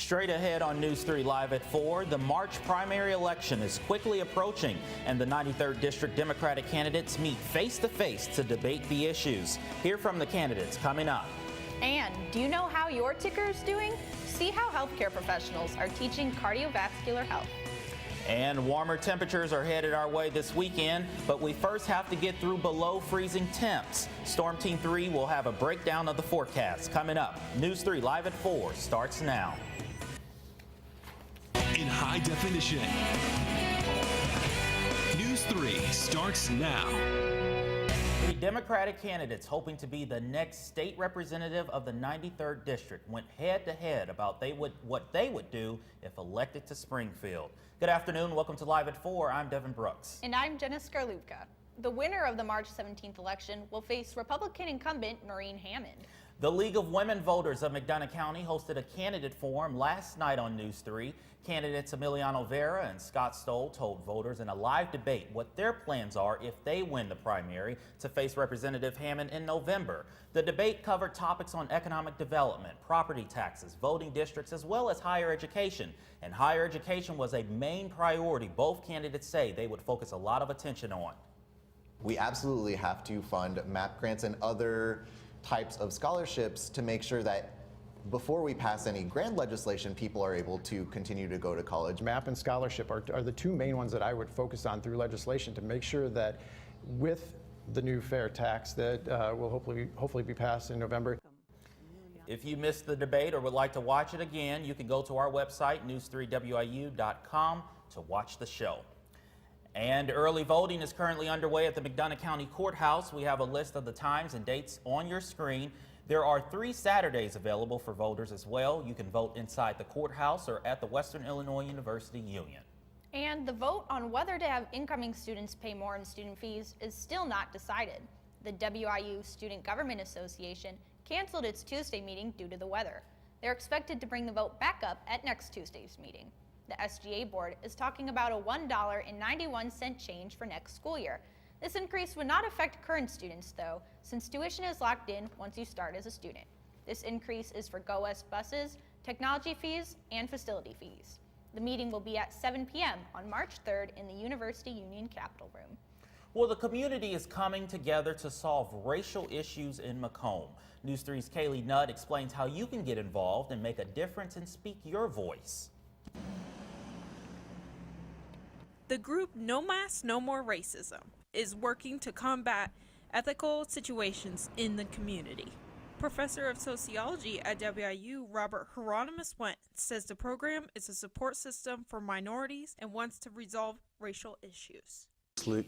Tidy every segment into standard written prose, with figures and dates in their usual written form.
Straight ahead on News 3 Live at 4, the March primary election is quickly approaching, and the 93rd District Democratic candidates meet face-to-face to debate the issues. Hear from the candidates coming up. And do you know how your ticker is doing? See how healthcare professionals are teaching cardiovascular health. And warmer temperatures are headed our way this weekend, but we first have to get through below freezing temps. Storm Team 3 will have a breakdown of the forecast coming up. News 3 Live at 4 starts now. In high definition. News 3 starts now. The Democratic candidates hoping to be the next state representative of the 93rd District went head-to-head about what they would do if elected to Springfield. Good afternoon. Welcome to Live at 4. I'm Devin Brooks. And I'm Jenna Skarlubka. The winner of the March 17th election will face Republican incumbent Maureen Hammond. The League of Women Voters of McDonough County hosted a candidate forum last night on News 3. Candidates Emiliano Vera and Scott Stoll told voters in a live debate what their plans are if they win the primary to face Representative Hammond in November. The debate covered topics on economic development, property taxes, voting districts, as well as higher education. And higher education was a main priority both candidates say they would focus a lot of attention on. We absolutely have to fund MAP grants and other types of scholarships to make sure that before we pass any grant legislation, people are able to continue to go to college. MAP and scholarship are the two main ones that I would focus on through legislation to make sure that with the new fair tax that will hopefully be passed in November. If you missed the debate or would like to watch it again, you can go to our website, news3wiu.com, to watch the show. And early voting is currently underway at the McDonough County Courthouse. We have a list of the times and dates on your screen. There are 3 Saturdays available for voters as well. You can vote inside the courthouse or at the Western Illinois University Union. And the vote on whether to have incoming students pay more in student fees is still not decided. The WIU Student Government Association canceled its Tuesday meeting due to the weather. They're expected to bring the vote back up at next Tuesday's meeting. The SGA board is talking about a $1.91 change for next school year. This increase would not affect current students, though, since tuition is locked in once you start as a student. This increase is for Go West buses, technology fees, and facility fees. The meeting will be at 7 p.m. on March 3rd in the University Union Capitol Room. Well, the community is coming together to solve racial issues in Macomb. News 3's Kaylee Nutt explains how you can get involved and make a difference and speak your voice. The group No Mask, No More Racism is working to combat ethical situations in the community. Professor of Sociology at WIU, Robert Hieronymus Wentz, says the program is a support system for minorities and wants to resolve racial issues.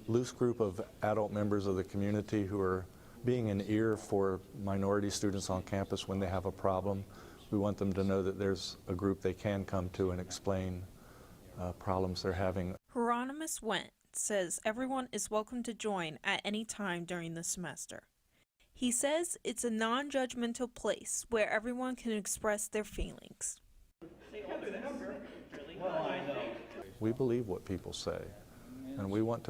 Loose group of adult members of the community who are being an ear for minority students on campus when they have a problem. We want them to know that there's a group they can come to and explain problems they're having. Hieronymus Wentz says everyone is welcome to join at any time during the semester. He says it's a non-judgmental place where everyone can express their feelings. We believe what people say, and we want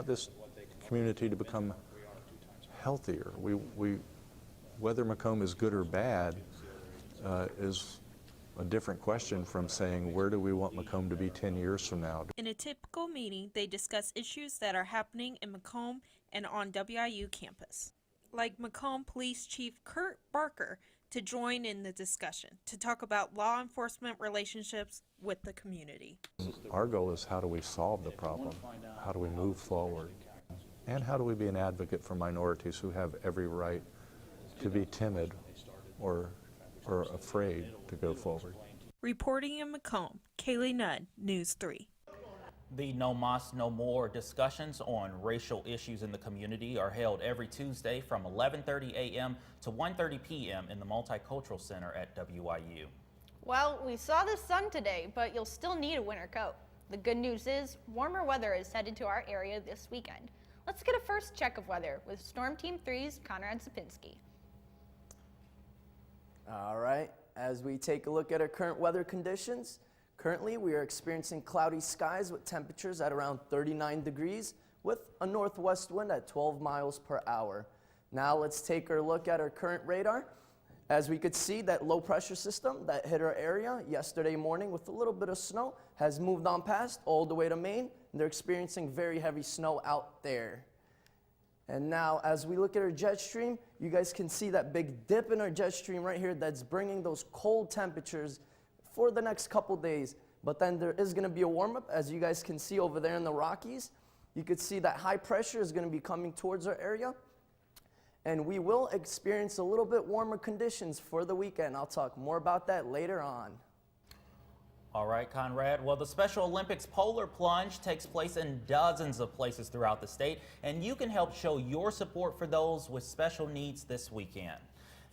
this community to become healthier. Whether Macomb is good or bad is a different question from saying, where do we want Macomb to be 10 years from now? In a typical meeting, they discuss issues that are happening in Macomb and on WIU campus, like Macomb Police Chief Kurt Barker to join in the discussion to talk about law enforcement relationships with the community. Our goal is, how do we solve the problem? How do we move forward? And how do we be an advocate for minorities who have every right to be timid or afraid to go forward? Reporting in Macomb, Kaylee Nutt, News 3. The No Mas, No More discussions on racial issues in the community are held every Tuesday from 11:30 a.m. to 1:30 p.m. in the Multicultural Center at WIU. Well, we saw the sun today, but you'll still need a winter coat. The good news is warmer weather is headed to our area this weekend. Let's get a first check of weather with Storm Team 3's Conrad Sapinski. All right, as we take a look at our current weather conditions, currently we are experiencing cloudy skies with temperatures at around 39 degrees with a northwest wind at 12 miles per hour. Now let's take a look at our current radar. As we could see, that low pressure system that hit our area yesterday morning with a little bit of snow has moved on past all the way to Maine. And they're experiencing very heavy snow out there. And now, as we look at our jet stream, you guys can see that big dip in our jet stream right here that's bringing those cold temperatures for the next couple days. But then there is going to be a warm-up, as you guys can see over there in the Rockies. You could see that high pressure is going to be coming towards our area. And we will experience a little bit warmer conditions for the weekend. I'll talk more about that later on. All right, Conrad. Well, the Special Olympics Polar Plunge takes place in dozens of places throughout the state, and you can help show your support for those with special needs this weekend.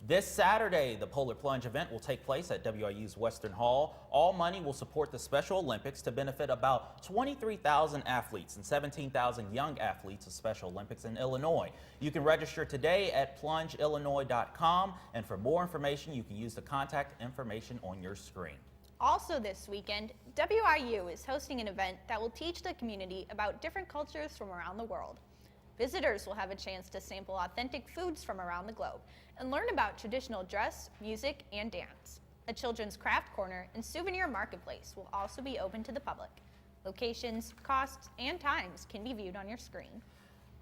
This Saturday, the Polar Plunge event will take place at WIU's Western Hall. All money will support the Special Olympics to benefit about 23,000 athletes and 17,000 young athletes of Special Olympics in Illinois. You can register today at plungeillinois.com, and for more information, you can use the contact information on your screen. Also this weekend, WIU is hosting an event that will teach the community about different cultures from around the world. Visitors will have a chance to sample authentic foods from around the globe and learn about traditional dress, music, and dance. A children's craft corner and souvenir marketplace will also be open to the public. Locations, costs, and times can be viewed on your screen.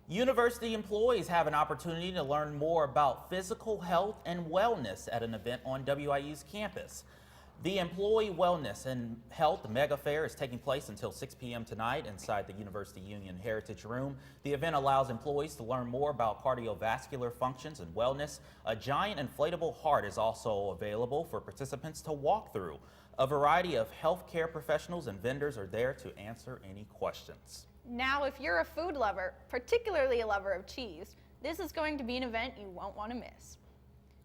University employees have an opportunity to learn more about physical health and wellness at an event on WIU's campus. The Employee Wellness and Health Mega Fair is taking place until 6 p.m. tonight inside the University Union Heritage Room. The event allows employees to learn more about cardiovascular functions and wellness. A giant inflatable heart is also available for participants to walk through. A variety of healthcare professionals and vendors are there to answer any questions. Now, if you're a food lover, particularly a lover of cheese, this is going to be an event you won't want to miss.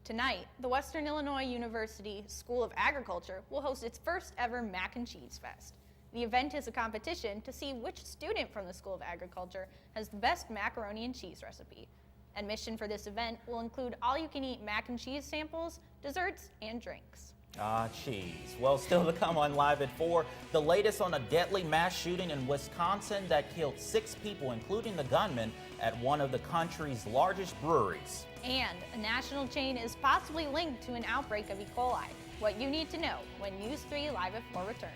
Tonight, the Western Illinois University School of Agriculture will host its first ever Mac and Cheese Fest. The event is a competition to see which student from the School of Agriculture has the best macaroni and cheese recipe. Admission for this event will include all-you-can-eat mac and cheese samples, desserts, and drinks. Cheese. Well, still to come on Live at 4, the latest on a deadly mass shooting in Wisconsin that killed 6 people, including the gunman, at one of the country's largest breweries. And a national chain is possibly linked to an outbreak of E. coli. What you need to know when News 3 Live at 4 returns.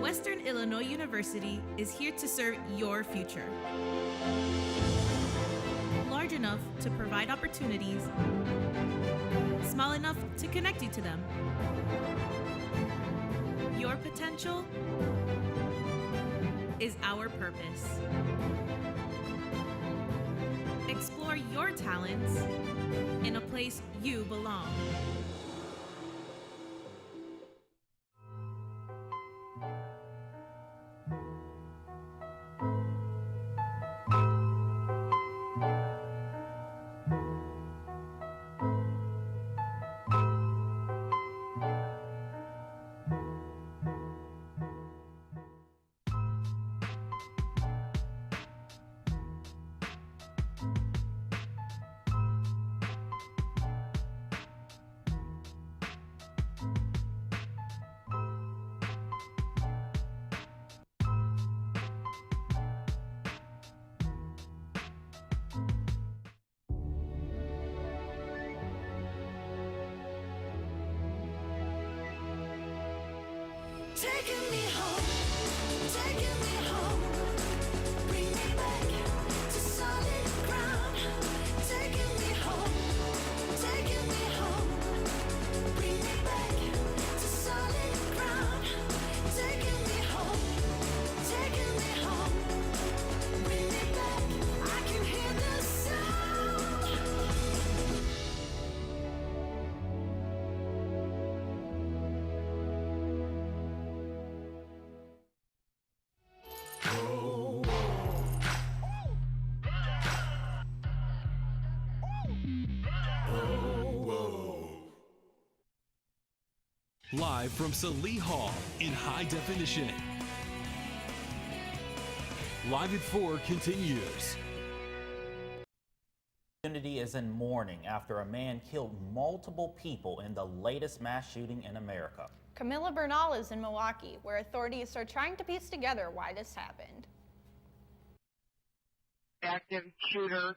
Western Illinois University is here to serve your future. Large enough to provide opportunities, small enough to connect you to them. Your potential is our purpose. Explore your talents in a place you belong. Taking me home, bring me back to solid ground. Taking me home, bring me back to solid ground. Taking me home, bring me back. I can hear the sound. Live from Salee Hall in high definition. Live at 4 continues. community is in mourning after a man killed multiple people in the latest mass shooting in America. Camilla Bernal is in Milwaukee, where authorities are trying to piece together why this happened. Active shooter,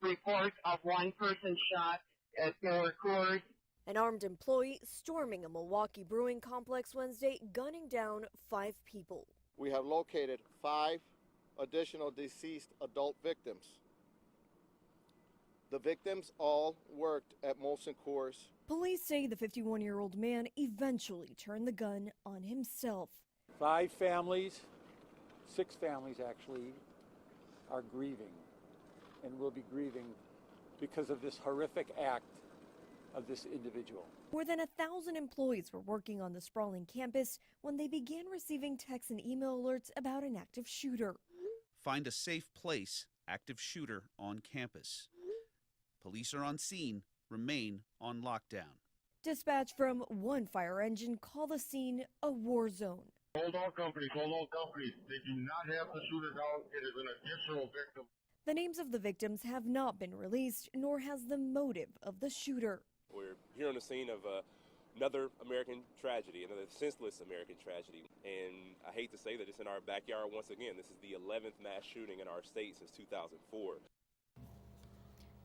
reports of one person shot at Miller Coors. An armed employee storming a Milwaukee brewing complex Wednesday, gunning down 5 people. We have located 5 additional deceased adult victims. The victims all worked at Molson Coors. Police say the 51-year-old man eventually turned the gun on himself. 5 families, 6 families actually, are grieving and will be grieving because of this horrific act of this individual. More than 1,000 employees were working on the sprawling campus when they began receiving text and email alerts about an active shooter. Find a safe place, active shooter on campus. Police are on scene, remain on lockdown. Dispatch from one fire engine call the scene a war zone. Hold all companies, hold all companies. They do not have the shooters out. It is an additional victim. The names of the victims have not been released, nor has the motive of the shooter. We're here on the scene of another American tragedy, another senseless American tragedy. And I hate to say that it's in our backyard once again. This is the 11th mass shooting in our state since 2004.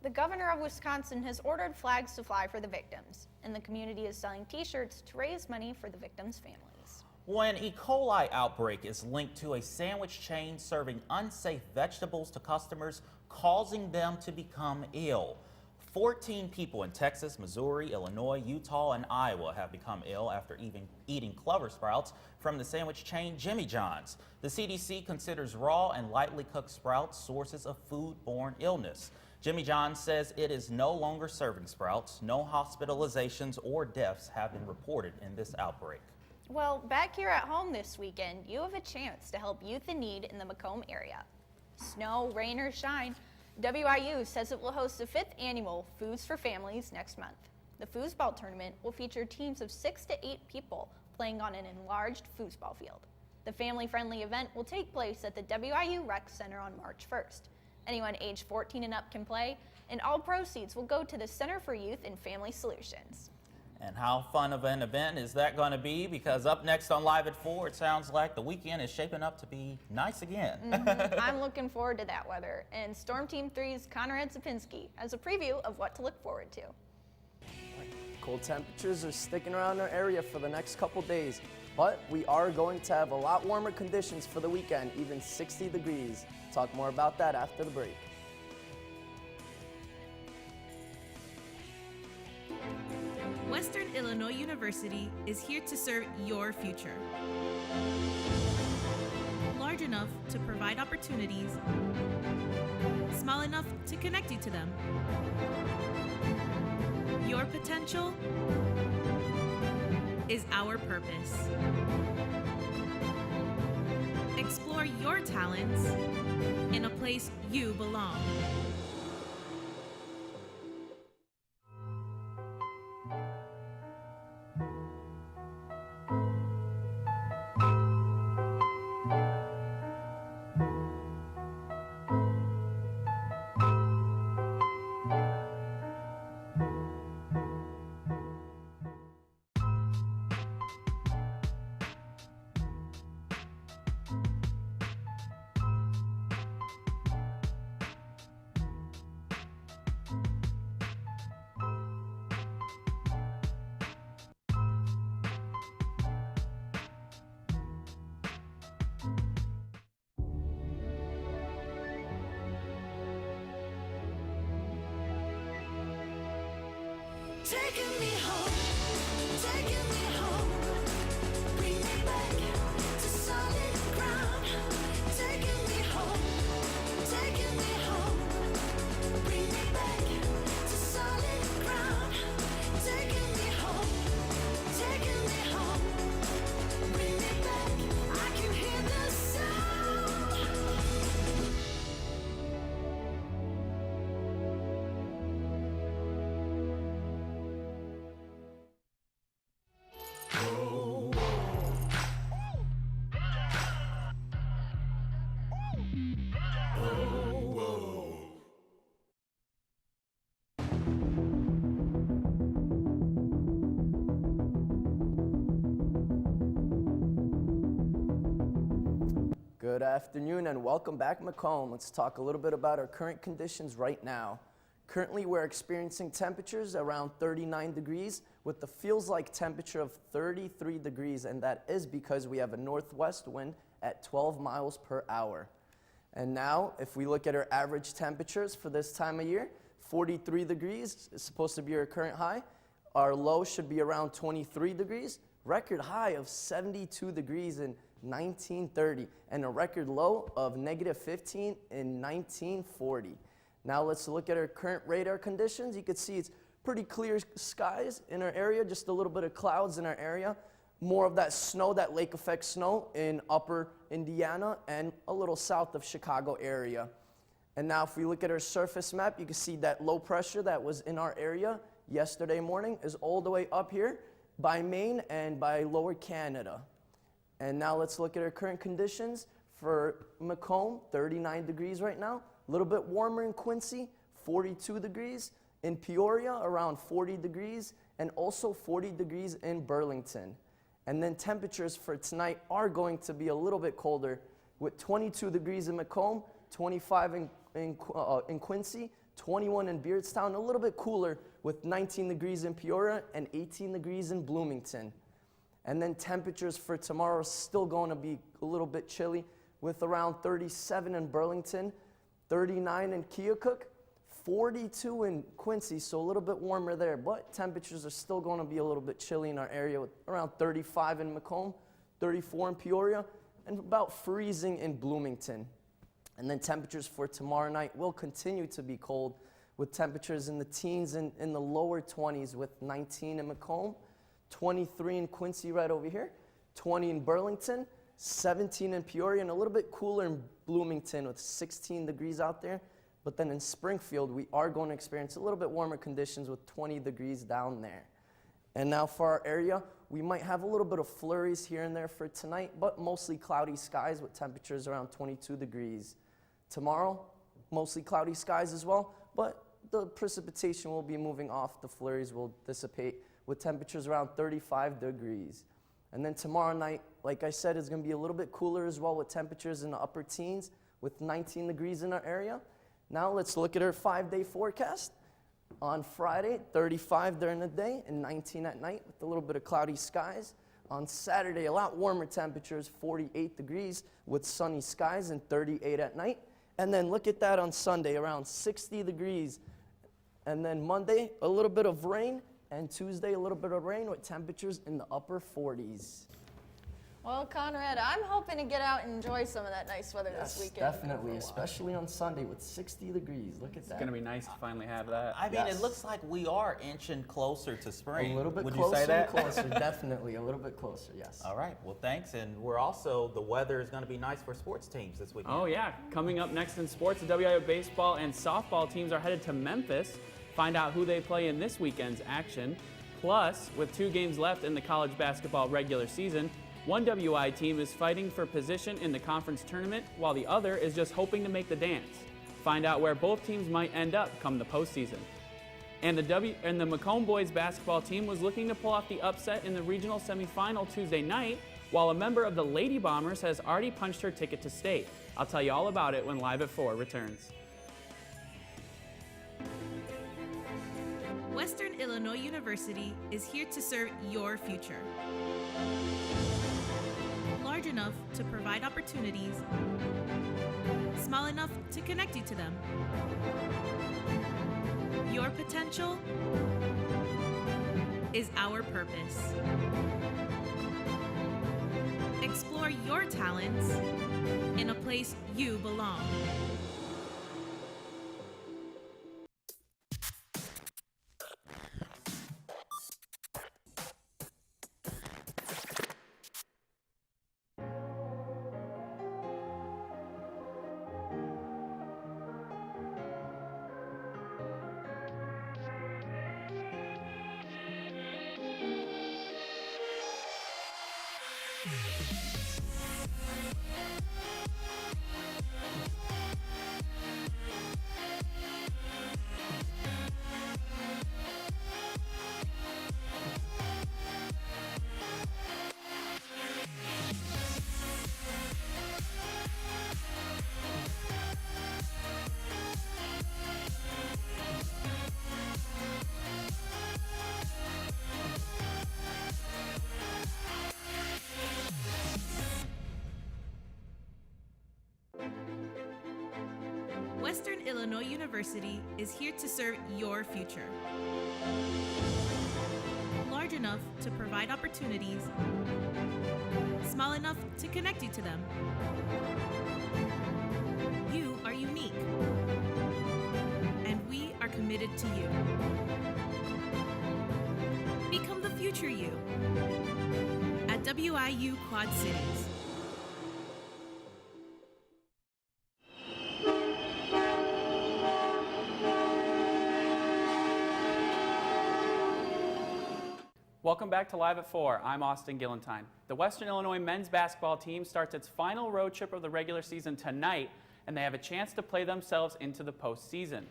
The governor of Wisconsin has ordered flags to fly for the victims, and the community is selling t-shirts to raise money for the victims' families. When E. coli outbreak is linked to a sandwich chain serving unsafe vegetables to customers, causing them to become ill. 14 people in Texas, Missouri, Illinois, Utah, and Iowa have become ill after eating Clover Sprouts from the sandwich chain Jimmy John's. The CDC considers raw and lightly cooked sprouts sources of foodborne illness. Jimmy John's says it is no longer serving sprouts. No hospitalizations or deaths have been reported in this outbreak. Well, back here at home this weekend, you have a chance to help youth in need in the Macomb area. Snow, rain, or shine, WIU says it will host the 5th annual Foods for Families next month. The foosball tournament will feature teams of 6 to 8 people playing on an enlarged foosball field. The family-friendly event will take place at the WIU Rec Center on March 1st. Anyone age 14 and up can play, and all proceeds will go to the Center for Youth and Family Solutions. And how fun of an event is that going to be? Because up next on Live at 4, it sounds like the weekend is shaping up to be nice again. I'm looking forward to that weather. And Storm Team 3's Conrad Sapinski has a preview of what to look forward to. Cold temperatures are sticking around our area for the next couple days, but we are going to have a lot warmer conditions for the weekend, even 60 degrees. Talk more about that after the break. Western Illinois University is here to serve your future. Large enough to provide opportunities, small enough to connect you to them. Your potential is our purpose. Explore your talents in a place you belong. Taking me home, bring me back to solid ground. Taking me home, bring me back to solid ground. Taking me home, bring me back. I can hear the sound. Good afternoon and welcome back, Macomb. Let's talk a little bit about our current conditions right now. Currently, we're experiencing temperatures around 39 degrees with the feels like temperature of 33 degrees, and that is because we have a northwest wind at 12 miles per hour. And now, if we look at our average temperatures for this time of year, 43 degrees is supposed to be our current high. Our low should be around 23 degrees. Record high of 72 degrees in 1930 and a record low of -15 in 1940. Now let's look at our current radar conditions. You can see it's pretty clear skies in our area, just a little bit of clouds in our area. More of that snow, that lake effect snow in upper Indiana and a little south of Chicago area. And now if we look at our surface map, you can see that low pressure that was in our area yesterday morning is all the way up here by Maine and by lower Canada. And now let's look at our current conditions for Macomb, 39 degrees right now. A little bit warmer in Quincy, 42 degrees. In Peoria, around 40 degrees, and also 40 degrees in Burlington. And then temperatures for tonight are going to be a little bit colder with 22 degrees in Macomb, 25 in Quincy, 21 in Beardstown, a little bit cooler with 19 degrees in Peoria and 18 degrees in Bloomington. And then temperatures for tomorrow are still going to be a little bit chilly with around 37 in Burlington, 39 in Keokuk, 42 in Quincy, so a little bit warmer there, but temperatures are still going to be a little bit chilly in our area with around 35 in Macomb, 34 in Peoria, and about freezing in Bloomington. And then temperatures for tomorrow night will continue to be cold with temperatures in the teens and in the lower 20s with 19 in Macomb, 23 in Quincy right over here, 20 in Burlington, 17 in Peoria, and a little bit cooler in Bloomington with 16 degrees out there. But then in Springfield, we are going to experience a little bit warmer conditions with 20 degrees down there. And now for our area, we might have a little bit of flurries here and there for tonight, but mostly cloudy skies with temperatures around 22 degrees. Tomorrow, mostly cloudy skies as well, but the precipitation will be moving off. The flurries will dissipate with temperatures around 35 degrees. And then tomorrow night, like I said, is going to be a little bit cooler as well with temperatures in the upper teens with 19 degrees in our area. Now let's look at our 5-day forecast. On Friday, 35 during the day and 19 at night with a little bit of cloudy skies. On Saturday, a lot warmer temperatures, 48 degrees with sunny skies and 38 at night. And then look at that on Sunday, around 60 degrees. And then Monday, a little bit of rain. And Tuesday, a little bit of rain with temperatures in the upper 40s. Well, Conrad, I'm hoping to get out and enjoy some of that nice weather this weekend. Definitely, especially on Sunday with 60 degrees. Look at that. It's going to be nice to finally have that. I mean, it looks like we are inching closer to spring. A little bit Would closer you say that? and closer, definitely. A little bit closer, yes. All right, well, thanks. And we're also, the weather is going to be nice for sports teams this weekend. Oh, yeah. Coming up next in sports, the WIU baseball and softball teams are headed to Memphis. Find out who they play in this weekend's action. Plus, with 2 games left in the college basketball regular season, one WI team is fighting for position in the conference tournament, while the other is just hoping to make the dance. Find out where both teams might end up come the postseason. And the Macomb boys basketball team was looking to pull off the upset in the regional semifinal Tuesday night, while a member of the Lady Bombers has already punched her ticket to state. I'll tell you all about it when Live at 4 returns. Western Illinois University is here to serve your future. Large enough to provide opportunities, small enough to connect you to them. Your potential is our purpose. Explore your talents in a place you belong. Illinois University is here to serve your future. Large enough to provide opportunities, small enough to connect you to them. You are unique, and we are committed to you. Become the future you at WIU Quad Cities. Welcome back to Live at 4. I'm Austin Gillentine. The Western Illinois men's basketball team starts its final road trip of the regular season tonight, and they have a chance to play themselves into the postseason.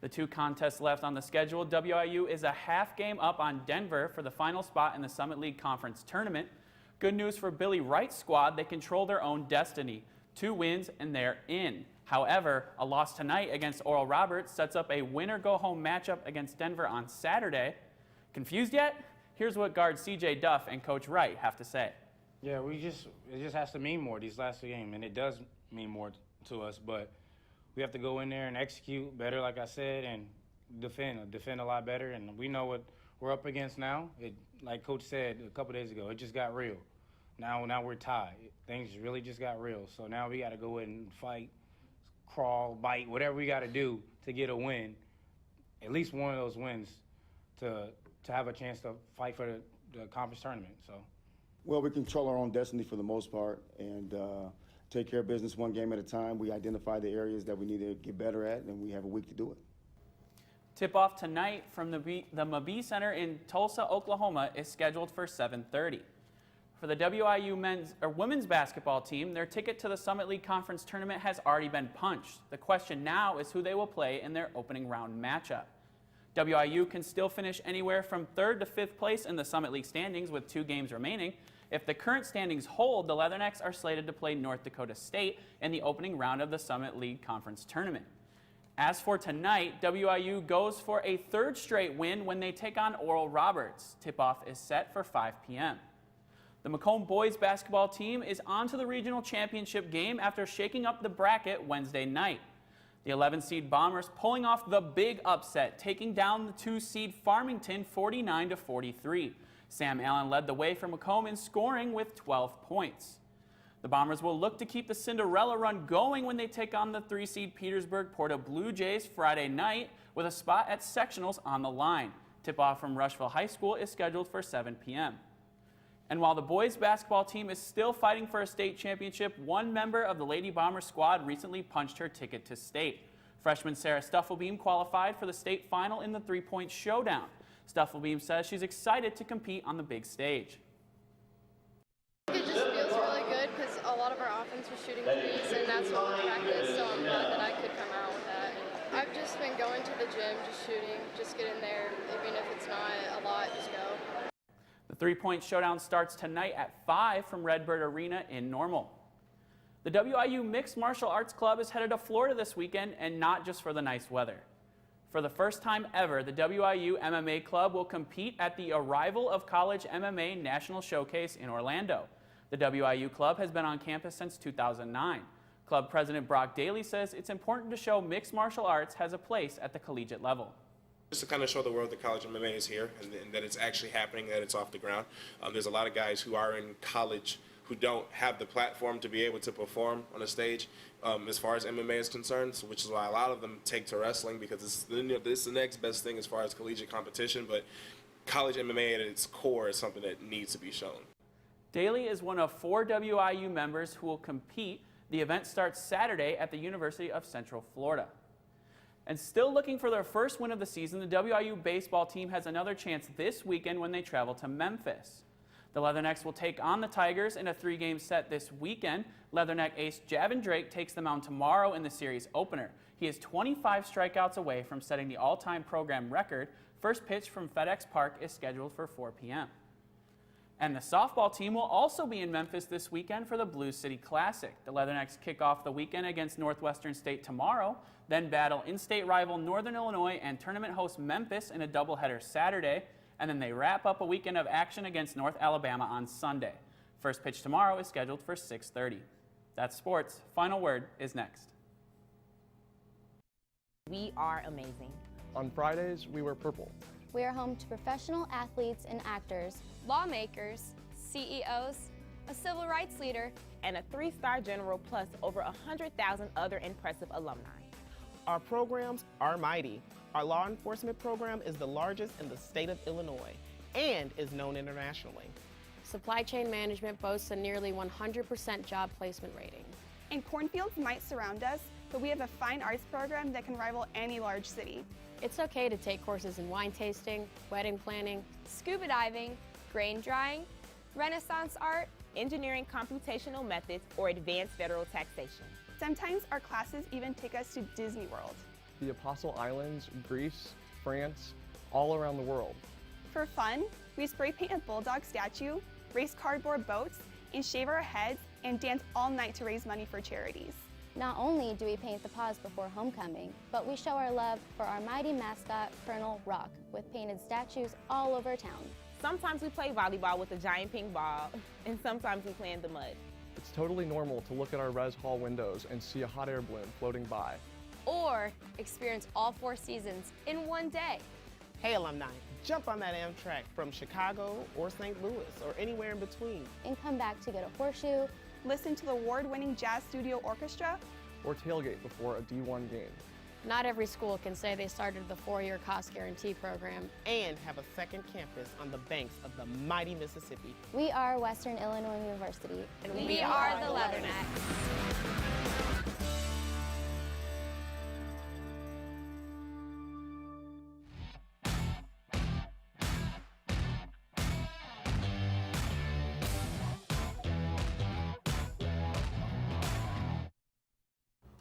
The two contests left on the schedule, WIU is a half game up on Denver for the final spot in the Summit League Conference Tournament. Good news for Billy Wright's squad, they control their own destiny. 2 wins and they're in. However, a loss tonight against Oral Roberts sets up a winner-go-home matchup against Denver on Saturday. Confused yet? Here's what guard CJ Duff and Coach Wright have to say. Yeah, it just has to mean more these last 2 games, and it does mean more to us, but we have to go in there and execute better, like I said, and defend a lot better, and we know what we're up against now. Like Coach said a couple days ago, it just got real. Now we're tied. Things really just got real, so now we got to go in and fight, crawl, bite, whatever we got to do to get a win, at least one of those wins to have a chance to fight for the conference tournament. So, well, we control our own destiny for the most part and take care of business one game at a time. We identify the areas that we need to get better at, and we have a week to do it. Tip-off tonight from the Mabee Center in Tulsa, Oklahoma is scheduled for 7:30. For the WIU men's or women's basketball team, their ticket to the Summit League Conference Tournament has already been punched. The question now is who they will play in their opening round matchup. WIU can still finish anywhere from 3rd to 5th place in the Summit League standings with 2 games remaining. If the current standings hold, the Leathernecks are slated to play North Dakota State in the opening round of the Summit League Conference Tournament. As for tonight, WIU goes for a 3rd straight win when they take on Oral Roberts. Tip-off is set for 5 p.m. The Macomb boys basketball team is on to the regional championship game after shaking up the bracket Wednesday night. The 11-seed Bombers pulling off the big upset, taking down the 2-seed Farmington 49-43. Sam Allen led the way for Macomb in scoring with 12 points. The Bombers will look to keep the Cinderella run going when they take on the 3-seed Petersburg Porta Blue Jays Friday night with a spot at sectionals on the line. Tip-off from Rushville High School is scheduled for 7 p.m. And while the boys basketball team is still fighting for a state championship, one member of the Lady Bomber squad recently punched her ticket to state. Freshman Sarah Stufflebeam qualified for the state final in the 3-point showdown. Stufflebeam says she's excited to compete on the big stage. It just feels really good because a lot of our offense was shooting threes, and that's what we practiced, so I'm glad that I could come out with that. I've just been going to the gym, just shooting, just getting there, even if it's not a lot, just go. The 3-point showdown starts tonight at 5 from Redbird Arena in Normal. The WIU Mixed Martial Arts Club is headed to Florida this weekend, and not just for the nice weather. For the first time ever, the WIU MMA Club will compete at the Arrival of College MMA National Showcase in Orlando. The WIU Club has been on campus since 2009. Club President Brock Daly says it's important to show mixed martial arts has a place at the collegiate level. Just to kind of show the world that college MMA is here and that it's actually happening, that it's off the ground. There's a lot of guys who are in college who don't have the platform to be able to perform on a stage as far as MMA is concerned, which is why a lot of them take to wrestling because it's the next best thing as far as collegiate competition. But college MMA at its core is something that needs to be shown. Daly is one of 4 WIU members who will compete. The event starts Saturday at the University of Central Florida. And still looking for their first win of the season, the WIU baseball team has another chance this weekend when they travel to Memphis. The Leathernecks will take on the Tigers in a 3-game set this weekend. Leatherneck ace Javin Drake takes them on tomorrow in the series opener. He is 25 strikeouts away from setting the all-time program record. First pitch from FedEx Park is scheduled for 4 p.m. And the softball team will also be in Memphis this weekend for the Blue City Classic. The Leathernecks kick off the weekend against Northwestern State tomorrow, then battle in-state rival Northern Illinois and tournament host Memphis in a doubleheader Saturday, and then they wrap up a weekend of action against North Alabama on Sunday. First pitch tomorrow is scheduled for 6:30. That's sports. Final word is next. We are amazing. On Fridays, we wear purple. We are home to professional athletes and actors, lawmakers, CEOs, a civil rights leader, and a 3-star general plus over 100,000 other impressive alumni. Our programs are mighty. Our law enforcement program is the largest in the state of Illinois and is known internationally. Supply chain management boasts a nearly 100% job placement rating. And cornfields might surround us, but we have a fine arts program that can rival any large city. It's okay to take courses in wine tasting, wedding planning, scuba diving, grain drying, Renaissance art, engineering computational methods, or advanced federal taxation. Sometimes our classes even take us to Disney World. The Apostle Islands, Greece, France, all around the world. For fun, we spray paint a bulldog statue, race cardboard boats, and shave our heads and dance all night to raise money for charities. Not only do we paint the paws before homecoming, but we show our love for our mighty mascot, Colonel Rock, with painted statues all over town. Sometimes we play volleyball with a giant ping ball, and sometimes we play in the mud. It's totally normal to look at our res hall windows and see a hot air balloon floating by. Or experience all 4 seasons in one day. Hey alumni, jump on that Amtrak from Chicago or St. Louis or anywhere in between. And come back to get a horseshoe, listen to the award-winning Jazz Studio Orchestra, or tailgate before a D1 game. Not every school can say they started the 4-year cost guarantee program and have a second campus on the banks of the mighty Mississippi. We are Western Illinois University. And we are the Leathernecks.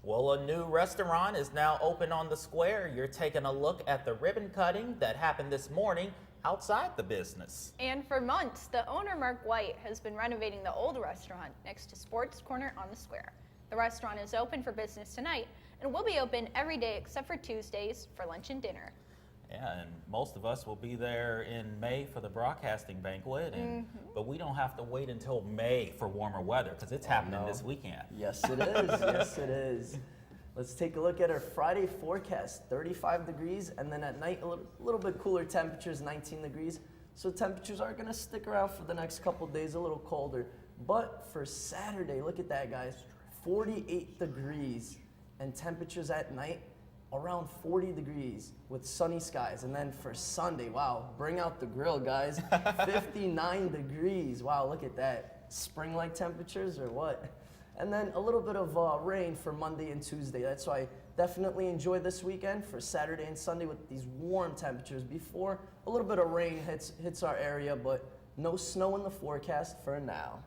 Well, a new restaurant is now open on the square. You're taking a look at the ribbon cutting that happened this morning outside the business. And for months, the owner, Mark White, has been renovating the old restaurant next to Sports Corner on the square. The restaurant is open for business tonight and will be open every day except for Tuesdays for lunch and dinner. Yeah, and most of us will be there in May for the broadcasting banquet, but we don't have to wait until May for warmer weather because it's happening this weekend. Yes, it is. Yes, it is. Let's take a look at our Friday forecast. 35 degrees, and then at night a little bit cooler temperatures, 19 degrees. So temperatures are going to stick around for the next couple days, a little colder. But for Saturday, look at that, guys. 48 degrees, and temperatures at night around 40 degrees with sunny skies. And then for Sunday, wow, bring out the grill, guys. 59 degrees. Wow, look at that. Spring-like temperatures or what? And then a little bit of rain for Monday and Tuesday. That's why definitely enjoy this weekend for Saturday and Sunday with these warm temperatures before a little bit of rain hits our area, but no snow in the forecast for now.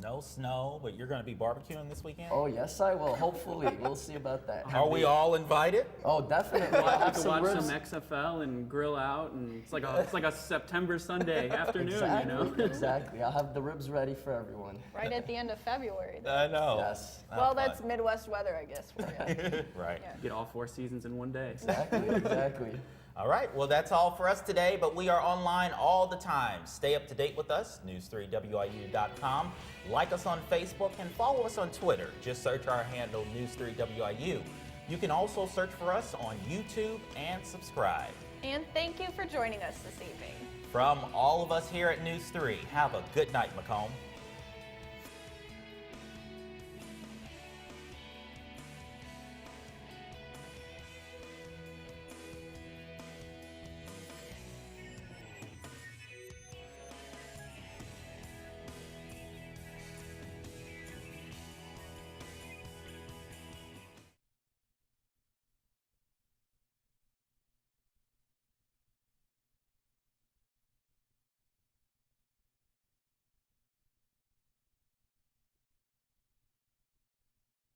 No snow, but you're going to be barbecuing this weekend? Oh, yes, I will. Hopefully. We'll see about that. Are we all invited? Oh, definitely. I'll have to watch ribs. some XFL and grill out, and it's like a September Sunday afternoon, Exactly, you know? Exactly. I'll have the ribs ready for everyone. Right at the end of February. I know. Yes. Well, that's Midwest weather, I guess, for you. Right. Yeah. Get all 4 seasons in one day. Exactly, exactly. All right, well, that's all for us today, but we are online all the time. Stay up to date with us, news3wiu.com. Like us on Facebook and follow us on Twitter. Just search our handle, News3WIU. You can also search for us on YouTube and subscribe. And thank you for joining us this evening. From all of us here at News 3, have a good night, Macomb.